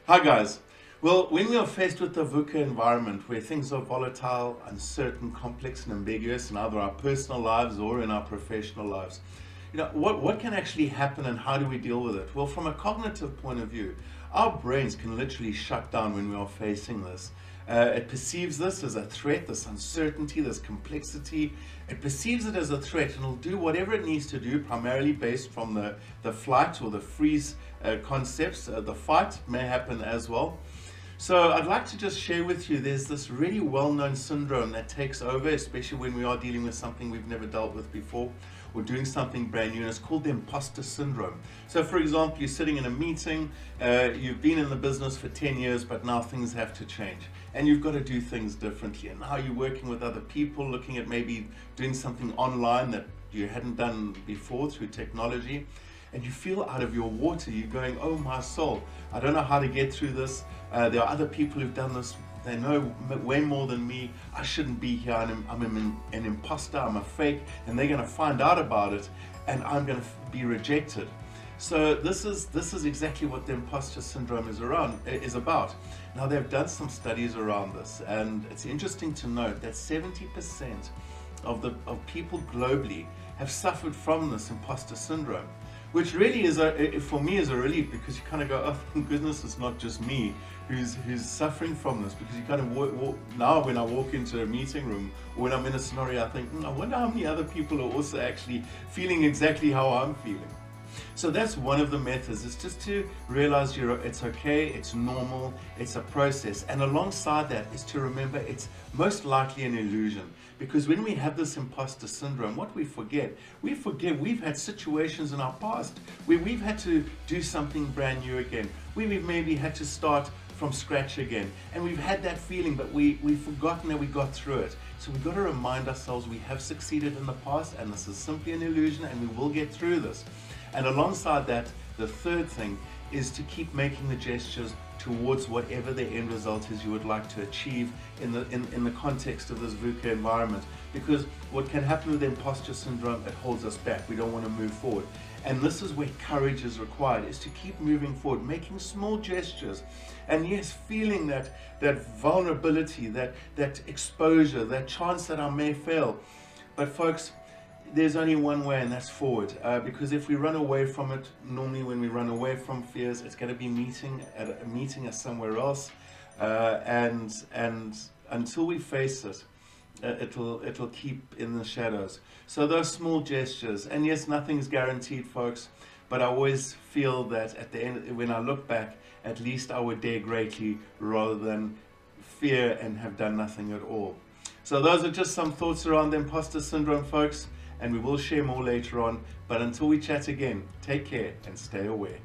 Hi guys. Well, when we are faced with the VUCA environment where things are volatile, uncertain, complex and ambiguous in either our personal lives or in our professional lives, what can actually happen and how do we deal with it? Well, from a cognitive point of view, our brains can literally shut down when we are facing this. It perceives this as a threat, this uncertainty, this complexity. It perceives it as a threat and it'll do whatever it needs to do, primarily based from the flight or the freeze concepts. The fight may happen as well. So I'd like to just share with you, there's this really well-known syndrome that takes over, especially when we are dealing with something we've never dealt with before or doing something brand new, and it's called the Imposter Syndrome. So for example, you're sitting in a meeting, you've been in the business for 10 years, but now things have to change and you've got to do things differently. And now you're working with other people, looking at maybe doing something online that you hadn't done before through technology. And you feel out of your water. You're going, oh my soul, I don't know how to get through this. There are other people who've done this. They know way more than me. I shouldn't be here. I'm an imposter. I'm a fake. And they're going to find out about it. And I'm going to be rejected. So this is exactly what the imposter syndrome is about. Now they've done some studies around this. And it's interesting to note that 70% of people globally have suffered from this imposter syndrome, which really is for me is a relief, because you kind of go, oh thank goodness it's not just me who's suffering from this, because you kind of now when I walk into a meeting room or when I'm in a scenario, I think, I wonder how many other people are also actually feeling exactly how I'm feeling. So that's one of the methods, is just to realize it's okay, it's normal, it's a process. And alongside that is to remember it's most likely an illusion. Because when we have this imposter syndrome, what we forget we've had situations in our past where we've had to do something brand new again. We've maybe had to start from scratch again. And we've had that feeling, but we've forgotten that we got through it. So we've got to remind ourselves we have succeeded in the past and this is simply an illusion and we will get through this. And alongside that, the third thing is to keep making the gestures towards whatever the end result is you would like to achieve in the context of this VUCA environment. Because what can happen with imposter syndrome, it holds us back. We don't want to move forward. And this is where courage is required, is to keep moving forward, making small gestures. And yes, feeling that vulnerability, that exposure, that chance that I may fail. But folks, there's only one way, and that's forward. Because if we run away from it, normally when we run away from fears, it's going to be meeting us somewhere else, and until we face it, it'll keep in the shadows. So those small gestures, and yes, nothing's guaranteed, folks, but I always feel that at the end, when I look back, at least I would dare greatly rather than fear and have done nothing at all. So those are just some thoughts around the imposter syndrome, folks. And we will share more later on. But until we chat again, take care and stay aware.